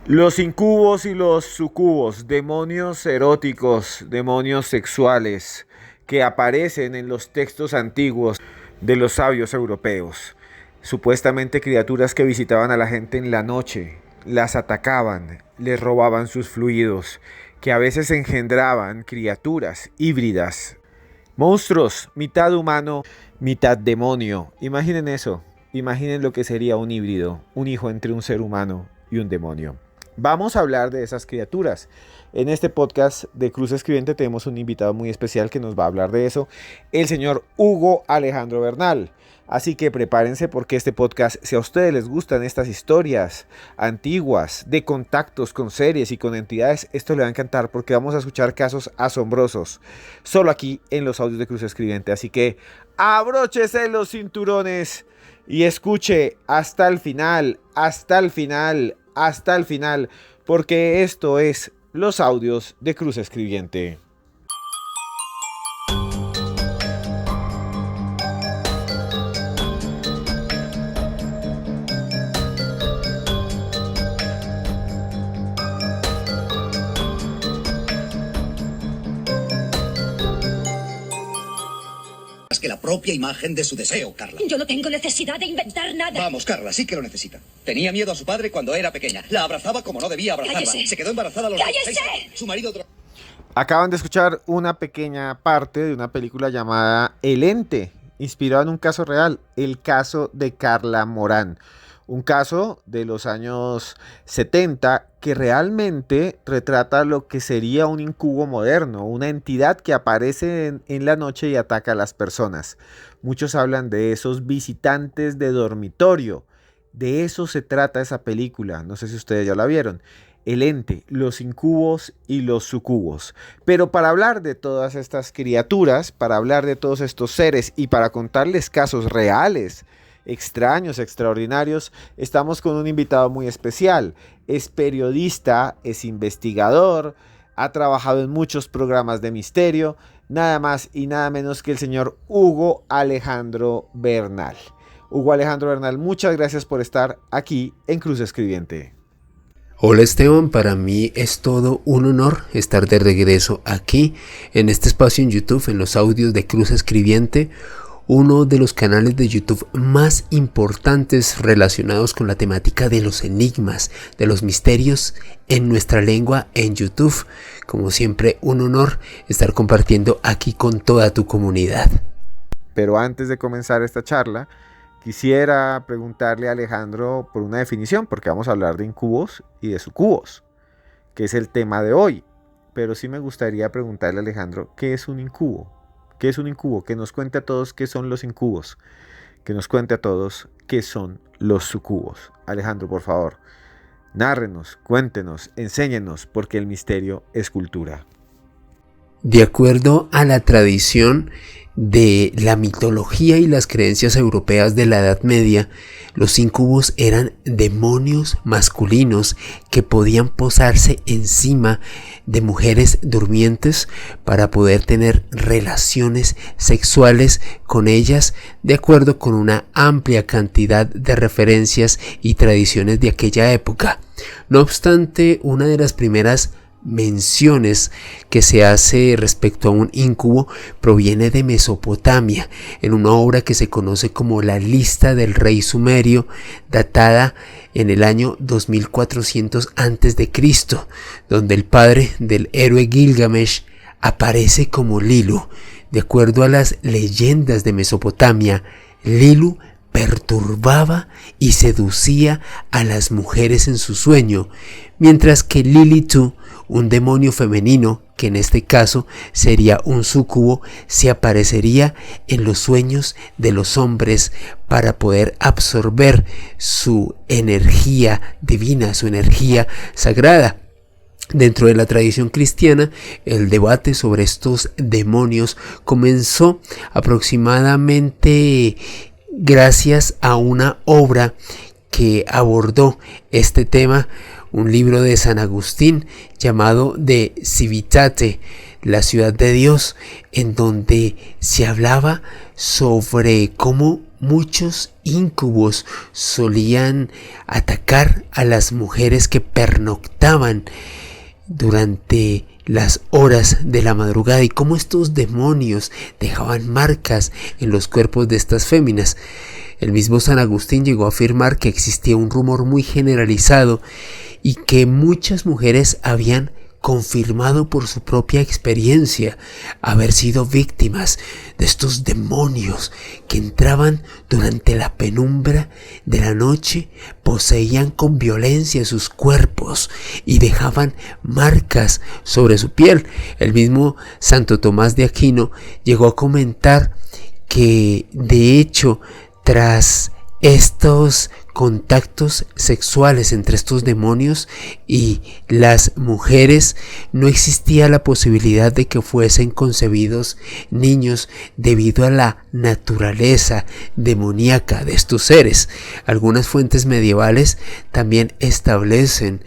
Los incubos y los sucubos, demonios eróticos, demonios sexuales que aparecen en los textos antiguos de los sabios europeos. Supuestamente criaturas que visitaban a la gente en la noche, las atacaban, les robaban sus fluidos, que a veces engendraban criaturas híbridas. Monstruos, mitad humano, mitad demonio. Imaginen eso, imaginen lo que sería un híbrido, un hijo entre un ser humano y un demonio. Vamos a hablar de esas criaturas. En este podcast de Cruz Escribiente tenemos un invitado muy especial que nos va a hablar de eso, el señor Hugo Alejandro Bernal. Así que prepárense porque este podcast, si a ustedes les gustan estas historias antiguas de contactos con seres y con entidades, esto le va a encantar porque vamos a escuchar casos asombrosos solo aquí en los audios de Cruz Escribiente. Así que abróchese los cinturones y escuche hasta el final, porque esto es los audios de Cruz Escribiente. Que la propia imagen de su deseo, Carla. Yo no tengo necesidad de inventar nada. Vamos, Carla, sí que lo necesita. Tenía miedo a su padre cuando era pequeña. La abrazaba como no debía abrazarla. ¡Cállese! Se quedó embarazada a los ¡Cállese! 16 años. Su marido... Acaban de escuchar una pequeña parte de una película llamada El Ente, inspirado en un caso real, el caso de Carla Morán. Un caso de los años 70 que realmente retrata lo que sería un incubo moderno, una entidad que aparece en la noche y ataca a las personas. Muchos hablan de esos visitantes de dormitorio. De eso se trata esa película, no sé si ustedes ya la vieron. El Ente, los incubos y los sucubos. Pero para hablar de todas estas criaturas, para hablar de todos estos seres y para contarles casos reales, extraños, extraordinarios, estamos con un invitado muy especial. Es periodista, es investigador, ha trabajado en muchos programas de misterio, nada más y nada menos que el señor Hugo Alejandro Bernal. Hugo Alejandro Bernal, muchas gracias por estar aquí en Cruz Escribiente. Hola Esteban, para mí es todo un honor estar de regreso aquí en este espacio en YouTube, en los audios de Cruz Escribiente, uno de los canales de YouTube más importantes relacionados con la temática de los enigmas, de los misterios en nuestra lengua en YouTube. Como siempre, un honor estar compartiendo aquí con toda tu comunidad. Pero antes de comenzar esta charla, quisiera preguntarle a Alejandro por una definición, porque vamos a hablar de incubos y de sucubos, que es el tema de hoy. Pero sí me gustaría preguntarle a Alejandro, ¿qué es un incubo? ¿Qué es un incubo? Que nos cuente a todos qué son los incubos. Que nos cuente a todos qué son los sucubos. Alejandro, por favor, nárrenos, cuéntenos, enséñenos, porque el misterio es cultura. De acuerdo a la tradición de la mitología y las creencias europeas de la Edad Media, los incubos eran demonios masculinos que podían posarse encima de mujeres durmientes para poder tener relaciones sexuales con ellas, de acuerdo con una amplia cantidad de referencias y tradiciones de aquella época. No obstante, una de las primeras menciones que se hace respecto a un incubo proviene de Mesopotamia, en una obra que se conoce como la Lista del Rey Sumerio, datada en el año 2400 a.C., donde el padre del héroe Gilgamesh aparece como Lilu. De acuerdo a las leyendas de Mesopotamia, Lilu perturbaba y seducía a las mujeres en su sueño, mientras que Lilitu, un demonio femenino, que en este caso sería un súcubo, se aparecería en los sueños de los hombres para poder absorber su energía divina, su energía sagrada. Dentro de la tradición cristiana, el debate sobre estos demonios comenzó aproximadamente gracias a una obra que abordó este tema, un libro de San Agustín llamado De Civitate, la ciudad de Dios, en donde se hablaba sobre cómo muchos íncubos solían atacar a las mujeres que pernoctaban durante las horas de la madrugada y cómo estos demonios dejaban marcas en los cuerpos de estas féminas. El mismo San Agustín llegó a afirmar que existía un rumor muy generalizado y que muchas mujeres habían confirmado por su propia experiencia haber sido víctimas de estos demonios que entraban durante la penumbra de la noche, poseían con violencia sus cuerpos y dejaban marcas sobre su piel. El mismo Santo Tomás de Aquino llegó a comentar que de hecho tras estos contactos sexuales entre estos demonios y las mujeres no existía la posibilidad de que fuesen concebidos niños debido a la naturaleza demoníaca de estos seres. Algunas fuentes medievales también establecen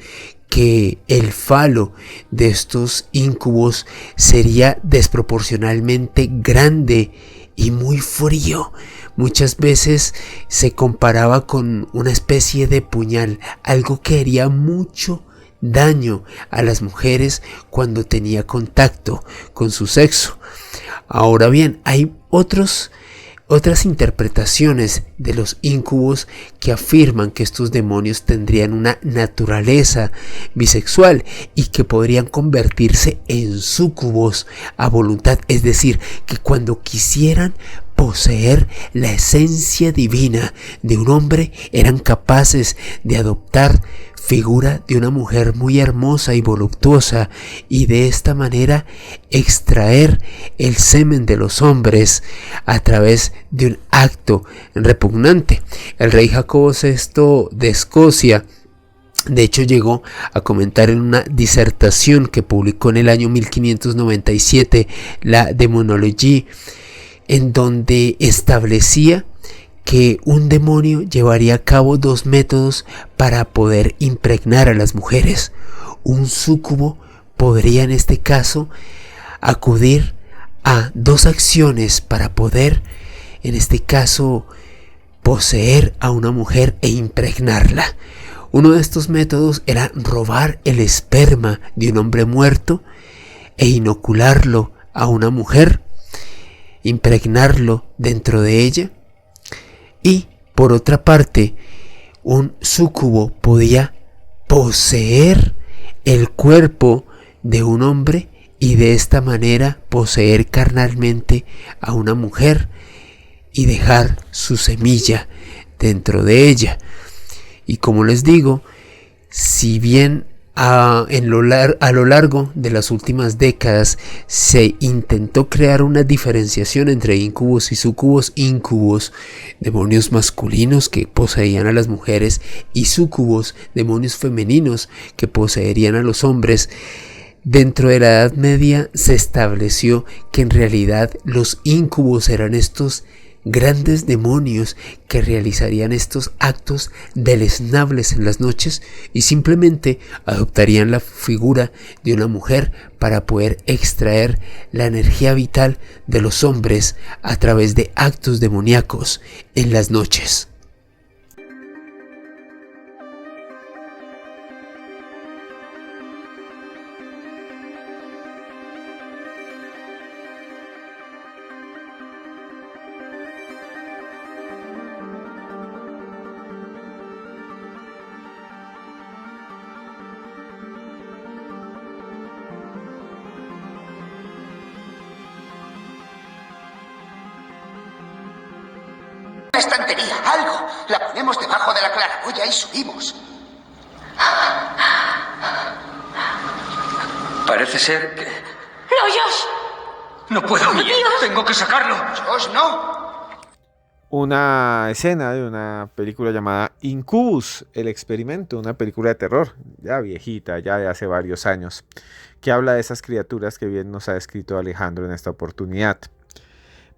que el falo de estos íncubos sería desproporcionalmente grande y muy frío. Muchas veces se comparaba con una especie de puñal, algo que haría mucho daño a las mujeres cuando tenía contacto con su sexo. Ahora bien, hay otras interpretaciones de los íncubos que afirman que estos demonios tendrían una naturaleza bisexual y que podrían convertirse en súcubos a voluntad, es decir, que cuando quisieran poseer la esencia divina de un hombre eran capaces de adoptar figura de una mujer muy hermosa y voluptuosa y de esta manera extraer el semen de los hombres a través de un acto repugnante. El rey Jacobo VI de Escocia de hecho llegó a comentar en una disertación que publicó en el año 1597, la Demonologie, en donde establecía que un demonio llevaría a cabo dos métodos para poder impregnar a las mujeres. Un súcubo podría en este caso acudir a dos acciones para poder, en este caso, poseer a una mujer e impregnarla. Uno de estos métodos era robar el esperma de un hombre muerto e inocularlo a una mujer, impregnarlo dentro de ella. Y por otra parte, un súcubo podía poseer el cuerpo de un hombre y de esta manera poseer carnalmente a una mujer y dejar su semilla dentro de ella. Y como les digo, si bien a lo largo de las últimas décadas se intentó crear una diferenciación entre íncubos y súcubos, íncubos, demonios masculinos que poseían a las mujeres, y súcubos, demonios femeninos que poseerían a los hombres. Dentro de la Edad Media se estableció que en realidad los íncubos eran estos grandes demonios que realizarían estos actos deleznables en las noches y simplemente adoptarían la figura de una mujer para poder extraer la energía vital de los hombres a través de actos demoníacos en las noches. Estantería, algo. La ponemos debajo de la claraboya y subimos. Parece ser que... ¡No, Josh! No puedo. ¡Dios! Tengo que sacarlo. Josh, no. Una escena de una película llamada Incubus, el experimento, una película de terror, ya viejita, ya de hace varios años, que habla de esas criaturas que bien nos ha descrito Alejandro en esta oportunidad.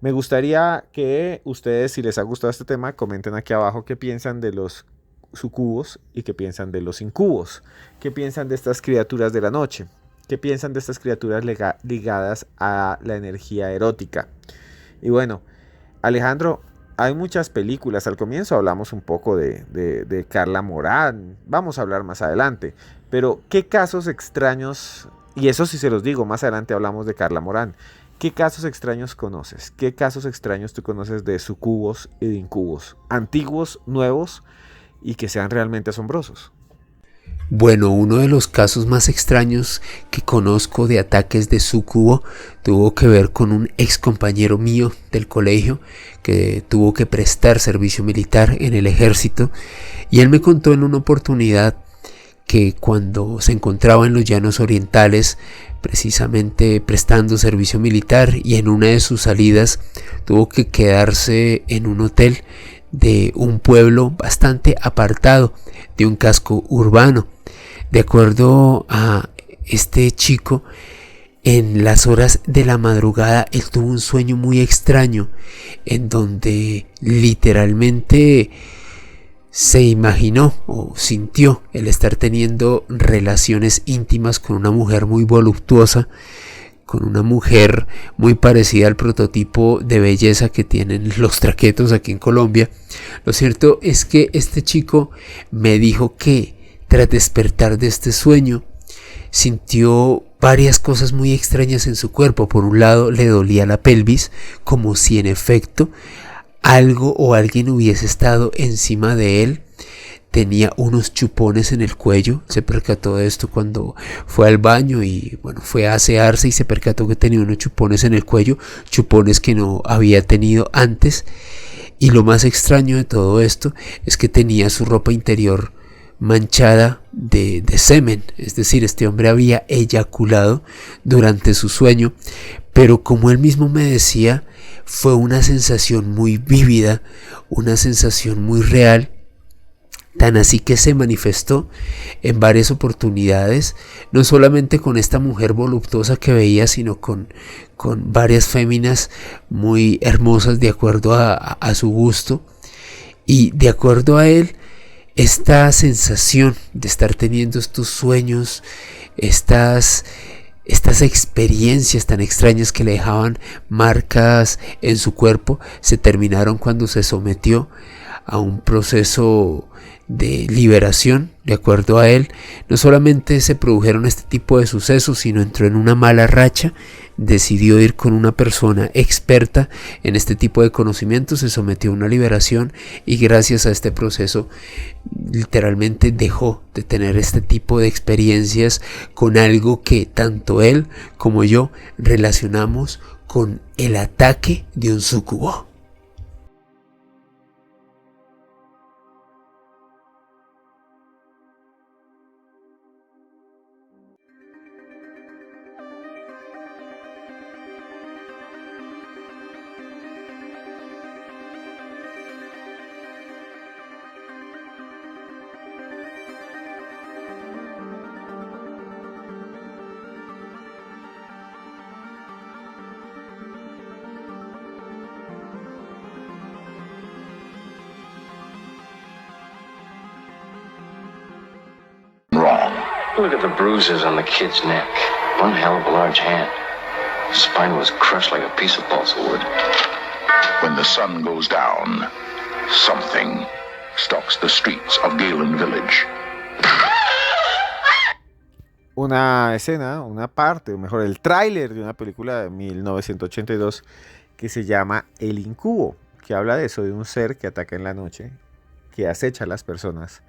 Me gustaría que ustedes, si les ha gustado este tema, comenten aquí abajo qué piensan de los sucubos y qué piensan de los incubos, qué piensan de estas criaturas de la noche, ¿Qué piensan de estas criaturas ligadas a la energía erótica? Y bueno, Alejandro, hay muchas películas. Al comienzo hablamos un poco de Carla Morán. Vamos a hablar más adelante. Pero, ¿qué casos extraños? Y eso sí se los digo, más adelante hablamos de Carla Morán. ¿Qué casos extraños conoces? ¿Qué casos extraños tú conoces de sucubos y de incubos? Antiguos, nuevos y que sean realmente asombrosos. Bueno, uno de los casos más extraños que conozco de ataques de sucubo tuvo que ver con un ex compañero mío del colegio que tuvo que prestar servicio militar en el ejército, y él me contó en una oportunidad que cuando se encontraba en los llanos orientales, precisamente prestando servicio militar, y en una de sus salidas tuvo que quedarse en un hotel de un pueblo bastante apartado de un casco urbano. De acuerdo a este chico, en las horas de la madrugada él tuvo un sueño muy extraño en donde literalmente se imaginó o sintió el estar teniendo relaciones íntimas con una mujer muy voluptuosa, con una mujer muy parecida al prototipo de belleza que tienen los traquetos aquí en Colombia. Lo cierto es que este chico me dijo que tras despertar de este sueño sintió varias cosas muy extrañas en su cuerpo. Por un lado, le dolía la pelvis, como si en efecto algo o alguien hubiese estado encima de él. Tenía unos chupones en el cuello. Se percató de esto cuando fue al baño y bueno, fue a asearse y se percató que tenía unos chupones en el cuello, chupones que no había tenido antes. Y lo más extraño de todo esto es que tenía su ropa interior manchada de semen, es decir, este hombre había eyaculado durante su sueño, pero como él mismo me decía, fue una sensación muy vívida, una sensación muy real, tan así que se manifestó en varias oportunidades, no solamente con esta mujer voluptuosa que veía, sino con varias féminas muy hermosas de acuerdo a su gusto, y de acuerdo a él, esta sensación de estar teniendo estos sueños, estas experiencias tan extrañas que le dejaban marcas en su cuerpo, se terminaron cuando se sometió a un proceso de liberación. De acuerdo a él, no solamente se produjeron este tipo de sucesos, sino entró en una mala racha, decidió ir con una persona experta en este tipo de conocimientos, se sometió a una liberación y gracias a este proceso literalmente dejó de tener este tipo de experiencias con algo que tanto él como yo relacionamos con el ataque de un sucubo. Look at the bruises on the kid's neck. One hell of a large hand. His spine was crushed like a piece of balsa wood. When the sun goes down, something stalks the streets of Galen Village. Una escena, una parte, o mejor, el tráiler de una película de 1982 que se llama El Incubo, que habla de eso, de un ser que ataca en la noche, que acecha a las personas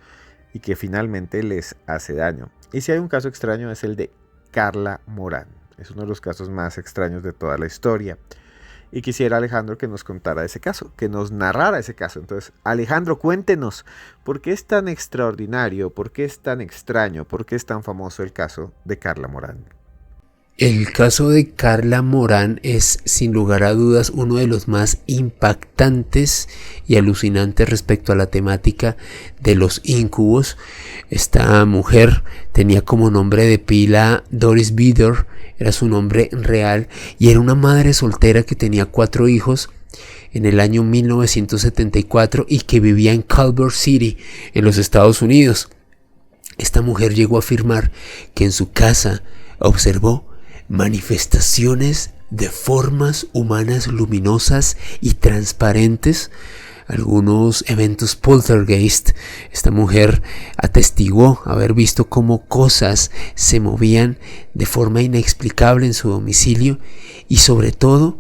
y que finalmente les hace daño. Y si hay un caso extraño es el de Carla Morán. Es uno de los casos más extraños de toda la historia. Y quisiera, Alejandro, que nos contara ese caso, que nos narrara ese caso. Entonces, Alejandro, cuéntenos, ¿por qué es tan extraordinario, por qué es tan extraño, por qué es tan famoso el caso de Carla Morán? El caso de Carla Morán es sin lugar a dudas uno de los más impactantes y alucinantes respecto a la temática de los incubos. Esta mujer tenía como nombre de pila Doris Bieder, era su nombre real, y era una madre soltera que tenía 4 hijos en el año 1974 y que vivía en Culver City, en los Estados Unidos. Esta mujer llegó a afirmar que en su casa observó manifestaciones de formas humanas luminosas y transparentes, algunos eventos poltergeist. Esta mujer atestiguó haber visto cómo cosas se movían de forma inexplicable en su domicilio, y sobre todo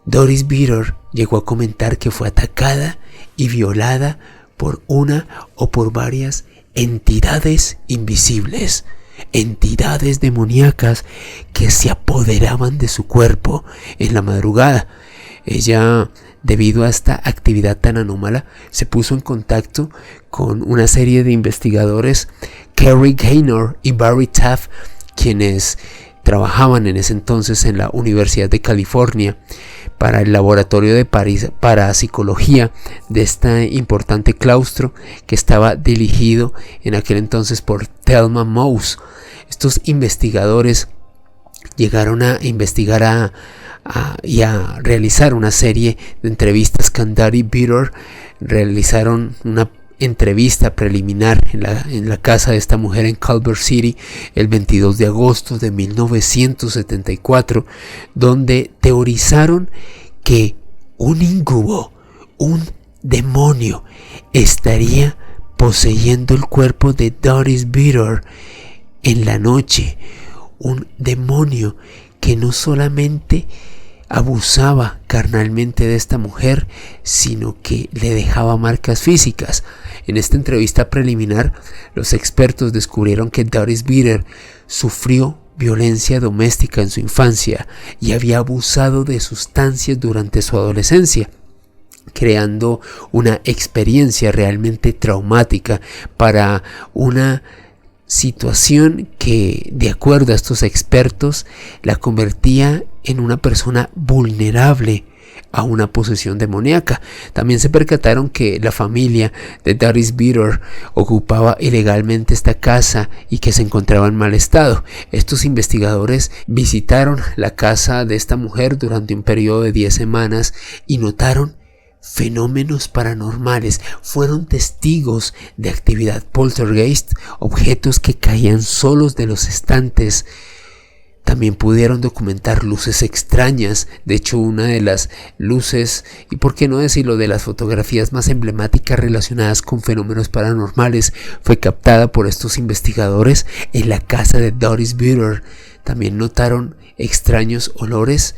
Doris Bitter llegó a comentar que fue atacada y violada por una o por varias entidades invisibles, entidades demoníacas que se apoderaban de su cuerpo en la madrugada. Ella, debido a esta actividad tan anómala, se puso en contacto con una serie de investigadores, Kerry Gaynor y Barry Taff, quienes trabajaban en ese entonces en la Universidad de California para el laboratorio de parapsicología de este importante claustro que estaba dirigido en aquel entonces por Thelma Mouse. Estos investigadores llegaron a investigar y a realizar una serie de entrevistas con Doris Bitter. Realizaron una entrevista preliminar en la casa de esta mujer en Culver City el 22 de agosto de 1974, donde teorizaron que un incubo, un demonio, estaría poseyendo el cuerpo de Doris Bitter en la noche. Un demonio que no solamente abusaba carnalmente de esta mujer, sino que le dejaba marcas físicas. En esta entrevista preliminar, los expertos descubrieron que Doris Bitter sufrió violencia doméstica en su infancia y había abusado de sustancias durante su adolescencia, creando una experiencia realmente traumática para una situación que, de acuerdo a estos expertos, la convertía en una persona vulnerable a una posesión demoníaca. También se percataron que la familia de Doris Bitter ocupaba ilegalmente esta casa y que se encontraba en mal estado. Estos investigadores visitaron la casa de esta mujer durante un periodo de 10 semanas y notaron fenómenos paranormales. Fueron testigos de actividad poltergeist, objetos que caían solos de los estantes. También pudieron documentar luces extrañas. De hecho, una de las luces, y por qué no decirlo, de las fotografías más emblemáticas relacionadas con fenómenos paranormales, fue captada por estos investigadores en la casa de Doris Bitter. También notaron extraños olores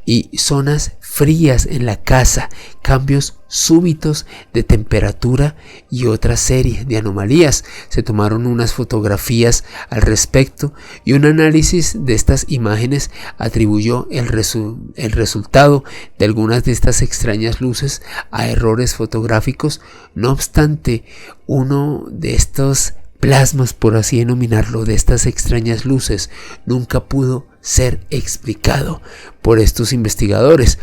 y zonas frías en la casa, cambios súbitos de temperatura y otra serie de anomalías. Se tomaron unas fotografías al respecto y un análisis de estas imágenes atribuyó el resultado de algunas de estas extrañas luces a errores fotográficos. No obstante, uno de estos plasmas, por así denominarlo, de estas extrañas luces nunca pudo ser explicado por estos investigadores.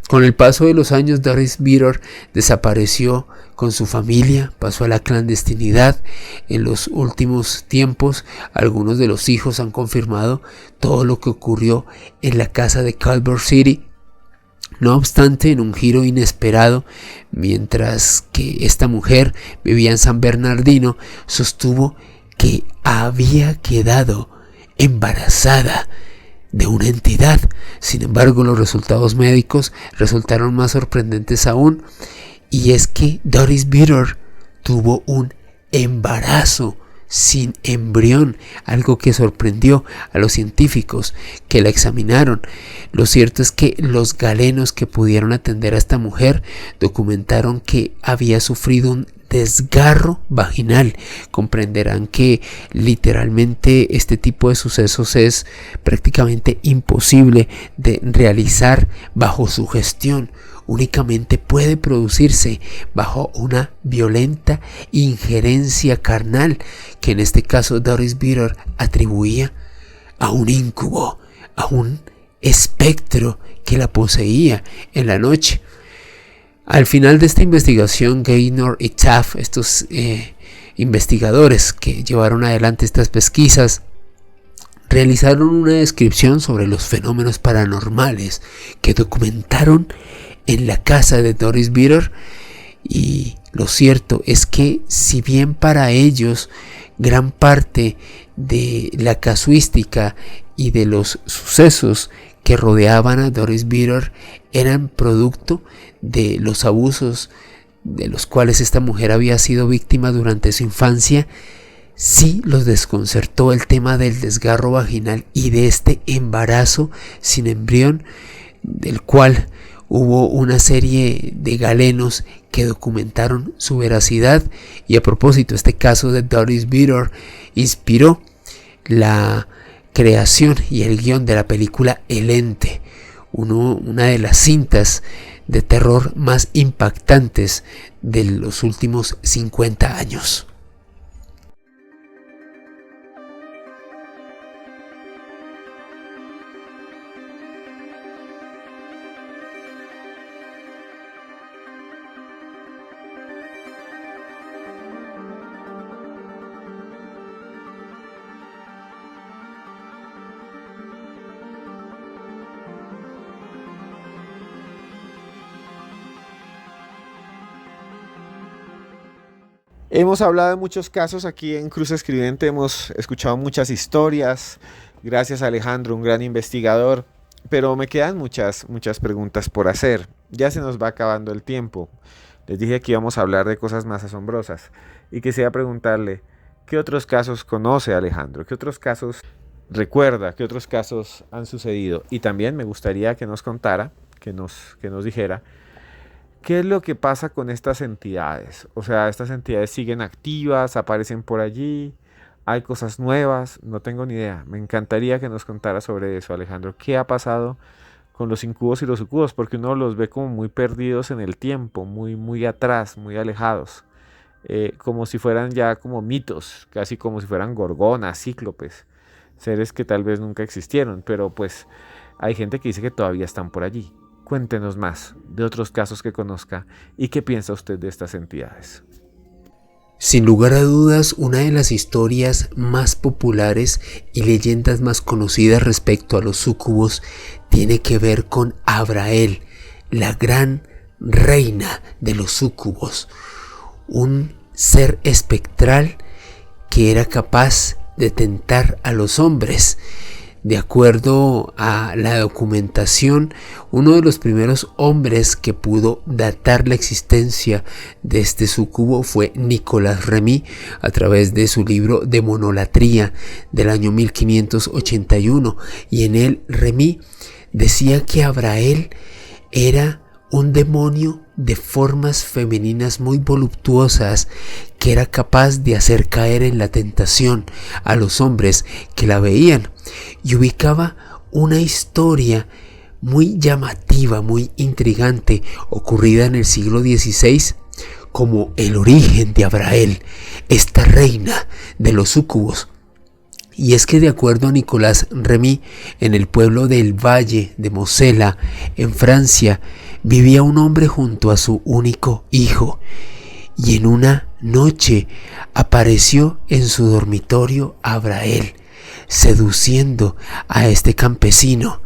Con el paso de los años, Doris Bitter desapareció con su familia, pasó a la clandestinidad. En los últimos tiempos, algunos de los hijos han confirmado todo lo que ocurrió en la casa de Culver City. No obstante, en un giro inesperado, mientras que esta mujer vivía en San Bernardino, sostuvo que había quedado embarazada de una entidad. Sin embargo, los resultados médicos resultaron más sorprendentes aún, y es que Doris Bitter tuvo un embarazo sin embrión, algo que sorprendió a los científicos que la examinaron. Lo cierto es que los galenos que pudieron atender a esta mujer documentaron que había sufrido un desgarro vaginal. Comprenderán que literalmente este tipo de sucesos es prácticamente imposible de realizar bajo sugestión. Únicamente puede producirse bajo una violenta injerencia carnal, que en este caso Doris Bitter atribuía a un incubo, a un espectro que la poseía en la noche. Al final de esta investigación, Gaynor y Taff, estos investigadores que llevaron adelante estas pesquisas, realizaron una descripción sobre los fenómenos paranormales que documentaron en la casa de Doris Bitter. Y lo cierto es que, si bien para ellos gran parte de la casuística y de los sucesos que rodeaban a Doris Bitter eran producto de los abusos de los cuales esta mujer había sido víctima durante su infancia, sí los desconcertó el tema del desgarro vaginal y de este embarazo sin embrión, del cual hubo una serie de galenos que documentaron su veracidad. Y a propósito, este caso de Doris Bitter inspiró la creación y el guión de la película El Ente, una de las cintas de terror más impactantes de los últimos 50 años. Hemos hablado de muchos casos aquí en Cruz Escribiente, hemos escuchado muchas historias, gracias a Alejandro, un gran investigador, pero me quedan muchas preguntas por hacer. Ya se nos va acabando el tiempo. Les dije que íbamos a hablar de cosas más asombrosas y quisiera preguntarle, ¿qué otros casos conoce Alejandro? ¿Qué otros casos recuerda? ¿Qué otros casos han sucedido? Y también me gustaría que nos contara, que nos dijera, ¿qué es lo que pasa con estas entidades? O sea, ¿estas entidades siguen activas? ¿Aparecen por allí? ¿Hay cosas nuevas? No tengo ni idea. Me encantaría que nos contara sobre eso, Alejandro. ¿Qué ha pasado con los incubos y los sucubos? Porque uno los ve como muy perdidos en el tiempo, muy atrás, muy alejados. Como si fueran ya como mitos, casi como si fueran gorgonas, cíclopes. Seres que tal vez nunca existieron, pero pues hay gente que dice que todavía están por allí. Cuéntenos más de otros casos que conozca y qué piensa usted de estas entidades. Sin lugar a dudas, una de las historias más populares y leyendas más conocidas respecto a los súcubos tiene que ver con Azrael, la gran reina de los súcubos, un ser espectral que era capaz de tentar a los hombres. De acuerdo a la documentación, uno de los primeros hombres que pudo datar la existencia de este súcubo fue Nicolas Remy, a través de su libro Demonolatría del año 1581, y en él Remy decía que Azrael era un demonio de formas femeninas muy voluptuosas que era capaz de hacer caer en la tentación a los hombres que la veían, y ubicaba una historia muy llamativa, muy intrigante, ocurrida en el siglo XVI, como el origen de Azrael, esta reina de los súcubos. Y es que, de acuerdo a Nicolas Remy, en el pueblo del Valle de Mosela, en Francia, vivía un hombre junto a su único hijo, y en una noche apareció en su dormitorio Azrael, seduciendo a este campesino,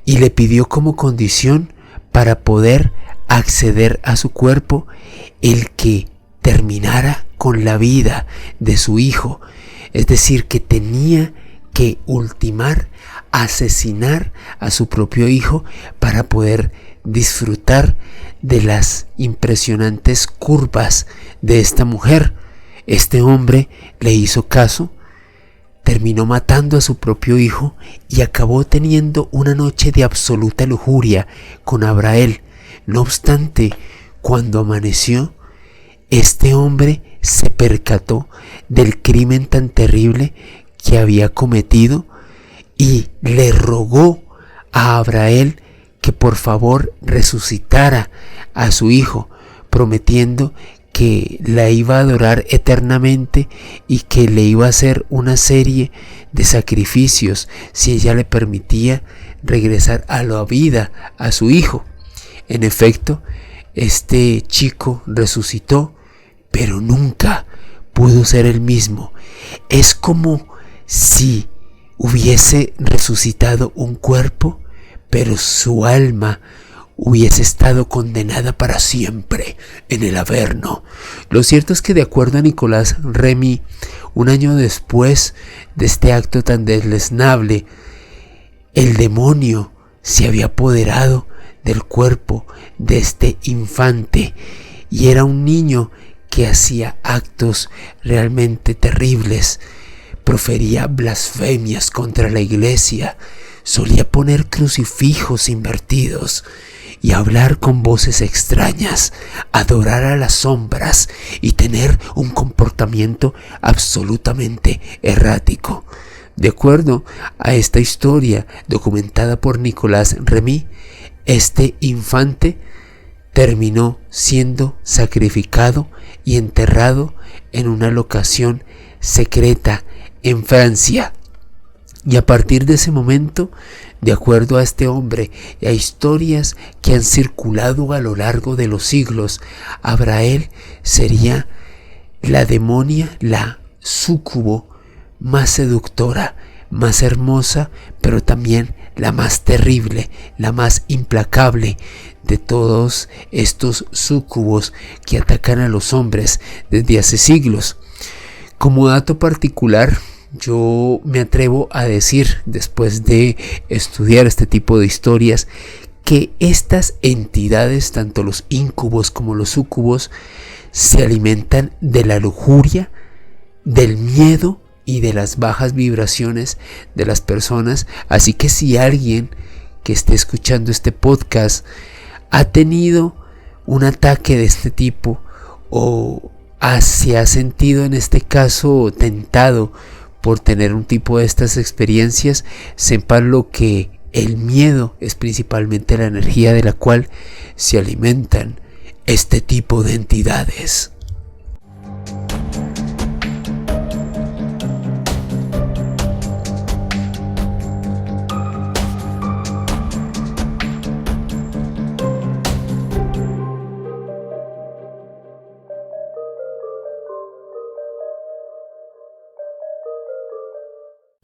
y le pidió como condición para poder acceder a su cuerpo el que terminara con la vida de su hijo. Es decir, que tenía que ultimar, asesinar a su propio hijo para poder disfrutar de las impresionantes curvas de esta mujer. Este hombre le hizo caso, terminó matando a su propio hijo y acabó teniendo una noche de absoluta lujuria con Azrael. No obstante, cuando amaneció, este hombre se percató del crimen tan terrible que había cometido y le rogó a Azrael que por favor resucitara a su hijo, prometiendo que la iba a adorar eternamente y que le iba a hacer una serie de sacrificios si ella le permitía regresar a la vida a su hijo. En efecto, este chico resucitó, pero nunca pudo ser el mismo. Es como si hubiese resucitado un cuerpo, pero su alma hubiese estado condenada para siempre en el Averno. Lo cierto es que, de acuerdo a Nicolas Remy, Un año después de este acto tan deleznable, el demonio se había apoderado del cuerpo de este infante y era un niño que hacía actos realmente terribles. Profería blasfemias contra la iglesia, solía poner crucifijos invertidos y hablar con voces extrañas, adorar a las sombras y tener un comportamiento absolutamente errático. De acuerdo a esta historia documentada por Nicolas Remy, este infante terminó siendo sacrificado y enterrado en una locación secreta en Francia. Y a partir de ese momento, de acuerdo a este hombre y a historias que han circulado a lo largo de los siglos, Abrael sería la demonia, la súcubo más seductora, más hermosa, pero también la más terrible, la más implacable de todos estos súcubos que atacan a los hombres desde hace siglos. Como dato particular, yo me atrevo a decir, después de estudiar este tipo de historias, que estas entidades, tanto los íncubos como los súcubos, se alimentan de la lujuria, del miedo y de las bajas vibraciones de las personas. Así que si alguien que esté escuchando este podcast ha tenido un ataque de este tipo o se ha sentido en este caso tentado por tener un tipo de estas experiencias, sepan lo que el miedo es principalmente la energía de la cual se alimentan este tipo de entidades.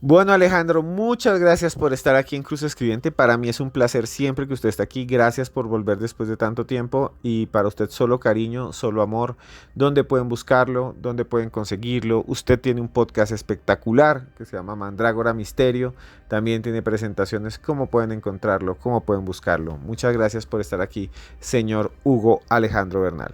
Bueno, Alejandro, muchas gracias por estar aquí en Cruz Escribiente. Para mí es un placer siempre que usted esté aquí. Gracias por volver después de tanto tiempo. Y para usted solo cariño, solo amor. ¿Dónde pueden buscarlo? ¿Dónde pueden conseguirlo? Usted tiene un podcast espectacular que se llama Mandrágora Misterio. También tiene presentaciones. ¿Cómo pueden encontrarlo? ¿Cómo pueden buscarlo? Muchas gracias por estar aquí, señor Hugo Alejandro Bernal.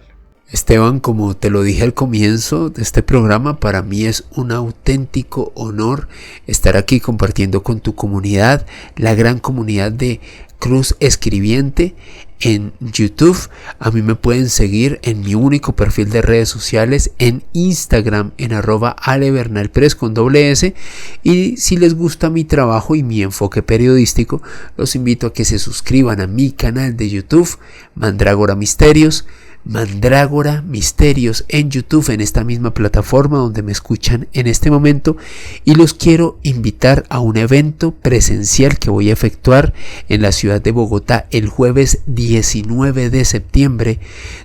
Esteban, como te lo dije al comienzo de este programa, para mí es un auténtico honor estar aquí compartiendo con tu comunidad, la gran comunidad de Cruz Escribiente en YouTube. A mí me pueden seguir en mi único perfil de redes sociales en Instagram en @alebernalpress con /s, y si les gusta mi trabajo y mi enfoque periodístico, los invito a que se suscriban a mi canal de YouTube Mandrágora Misterios en YouTube, en esta misma plataforma donde me escuchan en este momento, y los quiero invitar a un evento presencial que voy a efectuar en la ciudad de Bogotá el jueves 19 de septiembre,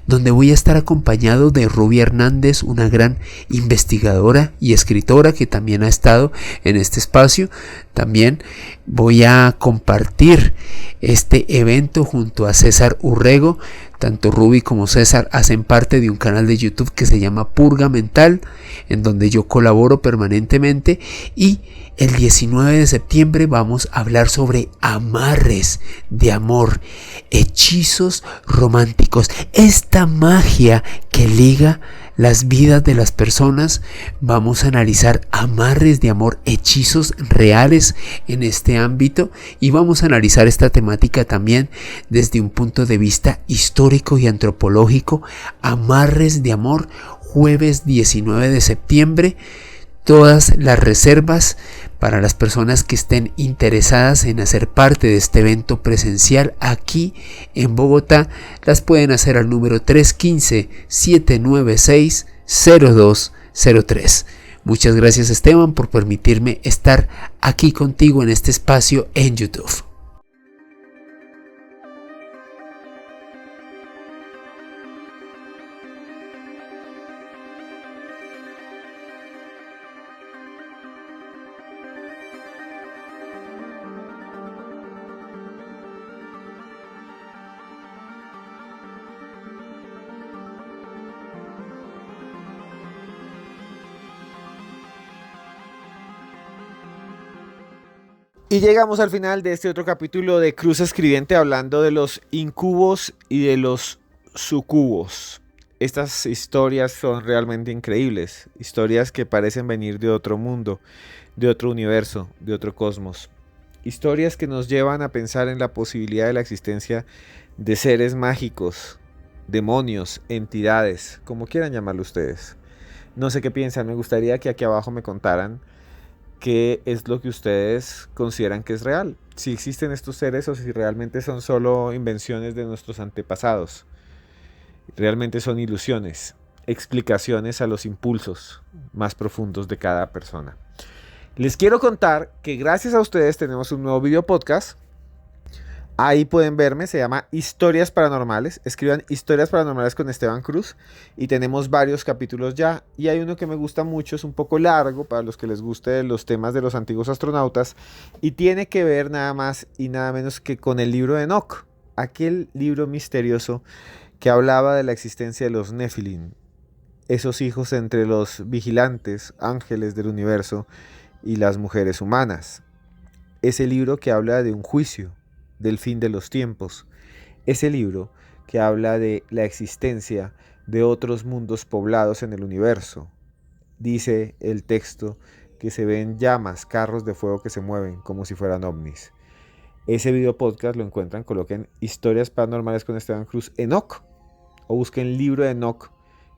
donde voy a estar acompañado de Ruby Hernández, una gran investigadora y escritora que también ha estado en este espacio. También voy a compartir este evento junto a César Urrego. Tanto Ruby como César hacen parte de un canal de YouTube que se llama Purga Mental, en donde yo colaboro permanentemente, y el 19 de septiembre vamos a hablar sobre amarres de amor, hechizos románticos, esta magia que liga las vidas de las personas. Vamos a analizar amarres de amor, hechizos reales en este ámbito, y vamos a analizar esta temática también desde un punto de vista histórico y antropológico. Amarres de amor, jueves 19 de septiembre. Todas las reservas para las personas que estén interesadas en hacer parte de este evento presencial aquí en Bogotá las pueden hacer al número 315-796-0203. Muchas gracias, Esteban, por permitirme estar aquí contigo en este espacio en YouTube. Y llegamos al final de este otro capítulo de Cruz Escribiente, hablando de los incubos y de los sucubos. Estas historias son realmente increíbles, historias que parecen venir de otro mundo, de otro universo, de otro cosmos. Historias que nos llevan a pensar en la posibilidad de la existencia de seres mágicos, demonios, entidades, como quieran llamarlo ustedes. No sé qué piensan, me gustaría que aquí abajo me contaran qué es lo que ustedes consideran que es real. Si existen estos seres o si realmente son solo invenciones de nuestros antepasados. Realmente son ilusiones, explicaciones a los impulsos más profundos de cada persona. Les quiero contar que gracias a ustedes tenemos un nuevo video podcast. Ahí pueden verme, se llama Historias Paranormales. Escriban Historias Paranormales con Esteban Cruz y tenemos varios capítulos ya. Y hay uno que me gusta mucho, es un poco largo para los que les guste los temas de los antiguos astronautas y tiene que ver nada más y nada menos que con el libro de Enoch, aquel libro misterioso que hablaba de la existencia de los Nephilim, esos hijos entre los vigilantes, ángeles del universo y las mujeres humanas. Ese libro que habla de un juicio, del fin de los tiempos. Ese libro que habla de la existencia de otros mundos poblados en el universo. Dice el texto que se ven llamas, carros de fuego que se mueven como si fueran ovnis. Ese video podcast lo encuentran, coloquen Historias Paranormales con Esteban Cruz Enoch o busquen libro de Enoch,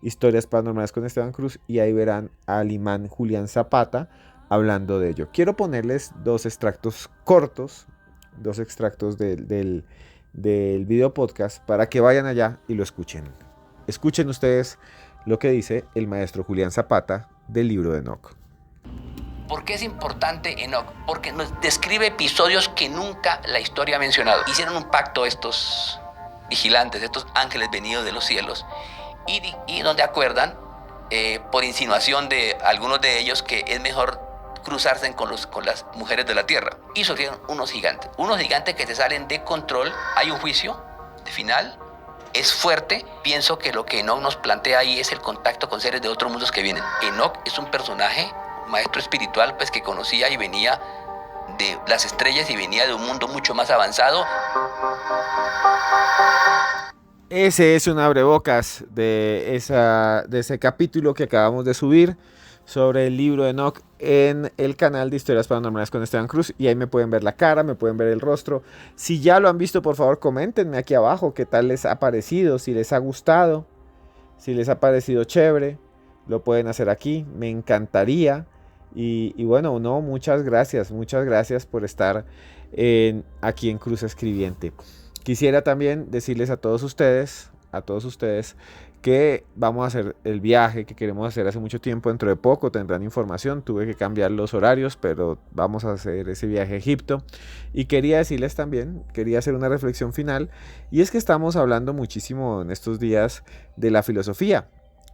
Historias Paranormales con Esteban Cruz y ahí verán al imán Julián Zapata hablando de ello. Quiero ponerles dos extractos cortos, dos extractos del video podcast para que vayan allá y lo escuchen. Escuchen ustedes lo que dice el maestro Julián Zapata del libro de Enoch. ¿Por qué es importante Enoch? Porque nos describe episodios que nunca la historia ha mencionado. Hicieron un pacto estos vigilantes, estos ángeles venidos de los cielos, y donde acuerdan, por insinuación de algunos de ellos, que es mejor cruzarse con las mujeres de la tierra. Y surgieron unos gigantes que se salen de control. Hay un juicio de final, es fuerte. Pienso que lo que Enoch nos plantea ahí es el contacto con seres de otros mundos que vienen. Enoch es un personaje, un maestro espiritual, pues que conocía y venía de las estrellas y venía de un mundo mucho más avanzado. Ese es un abrebocas de ese capítulo que acabamos de subir sobre el libro de Enoch en el canal de Historias Paranormales con Esteban Cruz, y ahí me pueden ver la cara, me pueden ver el rostro. Si ya lo han visto, por favor coméntenme aquí abajo qué tal les ha parecido, si les ha gustado, si les ha parecido chévere, lo pueden hacer aquí, me encantaría. Y bueno, no, muchas gracias por estar aquí en Cruz Escribiente. Quisiera también decirles a todos ustedes que vamos a hacer el viaje que queremos hacer hace mucho tiempo. Dentro de poco tendrán información, tuve que cambiar los horarios, pero vamos a hacer ese viaje a Egipto. Y quería decirles también, quería hacer una reflexión final, y es que estamos hablando muchísimo en estos días de la filosofía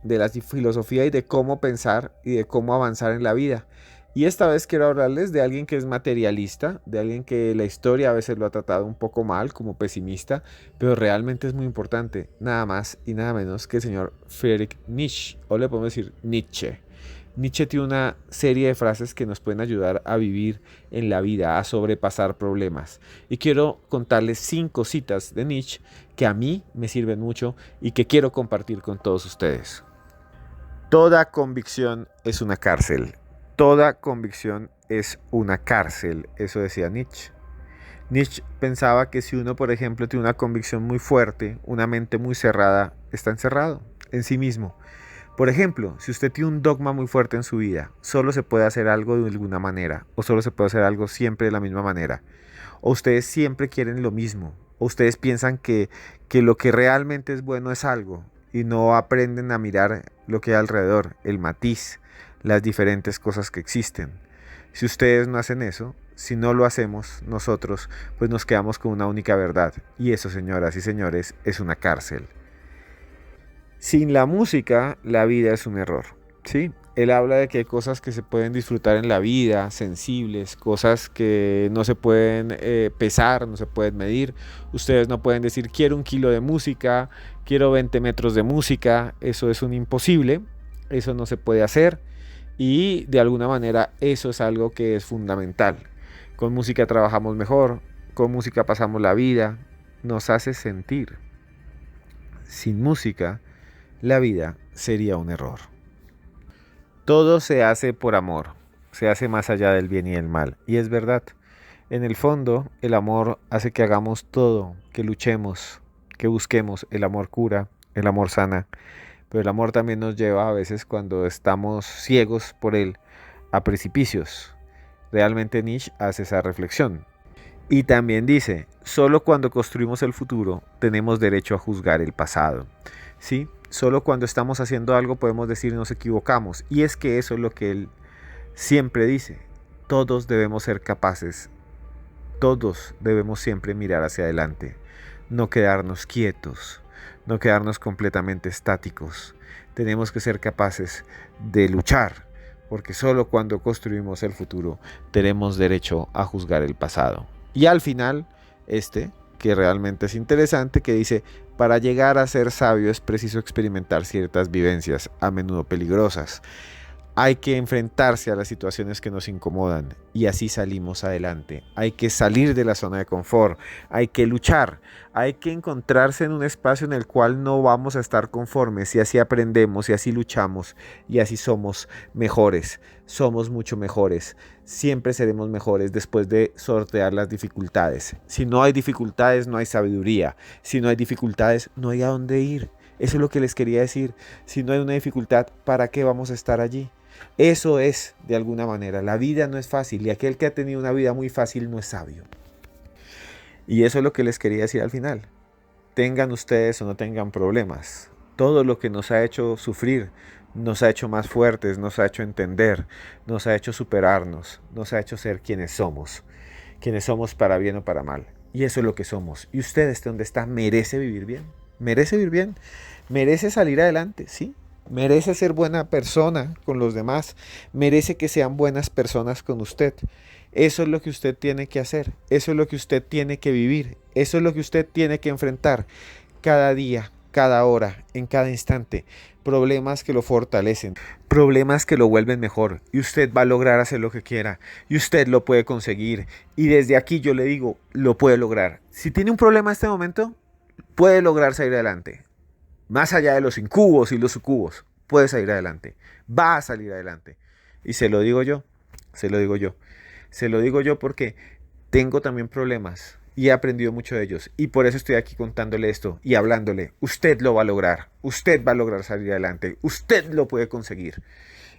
y de cómo pensar y de cómo avanzar en la vida. Y esta vez quiero hablarles de alguien que es materialista, de alguien que la historia a veces lo ha tratado un poco mal, como pesimista, pero realmente es muy importante, nada más y nada menos que el señor Friedrich Nietzsche, o le podemos decir Nietzsche. Nietzsche tiene una serie de frases que nos pueden ayudar a vivir en la vida, a sobrepasar problemas. Y quiero contarles 5 citas de Nietzsche que a mí me sirven mucho y que quiero compartir con todos ustedes. Toda convicción es una cárcel. Toda convicción es una cárcel, eso decía Nietzsche. Nietzsche pensaba que si uno, por ejemplo, tiene una convicción muy fuerte, una mente muy cerrada, está encerrado en sí mismo. Por ejemplo, si usted tiene un dogma muy fuerte en su vida, solo se puede hacer algo de alguna manera, o solo se puede hacer algo siempre de la misma manera, o ustedes siempre quieren lo mismo, o ustedes piensan que lo que realmente es bueno es algo, y no aprenden a mirar lo que hay alrededor, el matiz, las diferentes cosas que existen. Si ustedes no hacen eso, si no lo hacemos nosotros, pues nos quedamos con una única verdad. Y eso, señoras y señores, es una cárcel. Sin la música, la vida es un error, ¿sí? Él habla de que hay cosas que se pueden disfrutar en la vida, sensibles, cosas que no se pueden pesar, no se pueden medir. Ustedes no pueden decir, quiero 1 kilo de música, quiero 20 metros de música. Eso es un imposible, eso no se puede hacer. Y de alguna manera eso es algo que es fundamental. Con música trabajamos mejor, con música pasamos la vida, nos hace sentir. Sin música, la vida sería un error. Todo se hace por amor, se hace más allá del bien y el mal. Y es verdad, en el fondo el amor hace que hagamos todo, que luchemos, que busquemos. El amor cura, el amor sana, pero el amor también nos lleva a veces, cuando estamos ciegos por él, a precipicios. Realmente Nietzsche hace esa reflexión. Y también dice, solo cuando construimos el futuro tenemos derecho a juzgar el pasado. ¿Sí? Solo cuando estamos haciendo algo podemos decir nos equivocamos. Y es que eso es lo que él siempre dice. Todos debemos ser capaces. Todos debemos siempre mirar hacia adelante. No quedarnos quietos. No quedarnos completamente estáticos. Tenemos que ser capaces de luchar. Porque solo cuando construimos el futuro tenemos derecho a juzgar el pasado. Y al final, que realmente es interesante, que dice, para llegar a ser sabio es preciso experimentar ciertas vivencias, a menudo peligrosas. Hay que enfrentarse a las situaciones que nos incomodan y así salimos adelante. Hay que salir de la zona de confort, hay que luchar, hay que encontrarse en un espacio en el cual no vamos a estar conformes y así aprendemos y así luchamos y así somos mejores, somos mucho mejores. Siempre seremos mejores después de sortear las dificultades. Si no hay dificultades, no hay sabiduría. Si no hay dificultades, no hay a dónde ir. Eso es lo que les quería decir. Si no hay una dificultad, ¿para qué vamos a estar allí? Eso es, de alguna manera, la vida no es fácil y aquel que ha tenido una vida muy fácil no es sabio. Y eso es lo que les quería decir al final. Tengan ustedes o no tengan problemas. Todo lo que nos ha hecho sufrir, nos ha hecho más fuertes, nos ha hecho entender, nos ha hecho superarnos, nos ha hecho ser quienes somos para bien o para mal. Y eso es lo que somos. Y usted, donde está, merece vivir bien, merece salir adelante, ¿sí? Merece ser buena persona con los demás, merece que sean buenas personas con usted. Eso es lo que usted tiene que hacer, eso es lo que usted tiene que vivir, eso es lo que usted tiene que enfrentar cada día, cada hora, en cada instante. Problemas que lo fortalecen, problemas que lo vuelven mejor y usted va a lograr hacer lo que quiera y usted lo puede conseguir y desde aquí yo le digo, lo puede lograr. Si tiene un problema en este momento, puede lograr salir adelante. Más allá de los incubos y los sucubos, puede salir adelante, va a salir adelante. Y se lo digo yo porque tengo también problemas y he aprendido mucho de ellos. Y por eso estoy aquí contándole esto y hablándole. Usted lo va a lograr, usted va a lograr salir adelante, usted lo puede conseguir.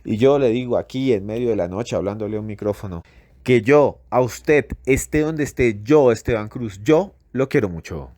Y yo le digo aquí en medio de la noche, hablándole a un micrófono, que yo, a usted, esté donde esté, yo, Esteban Cruz, yo lo quiero mucho.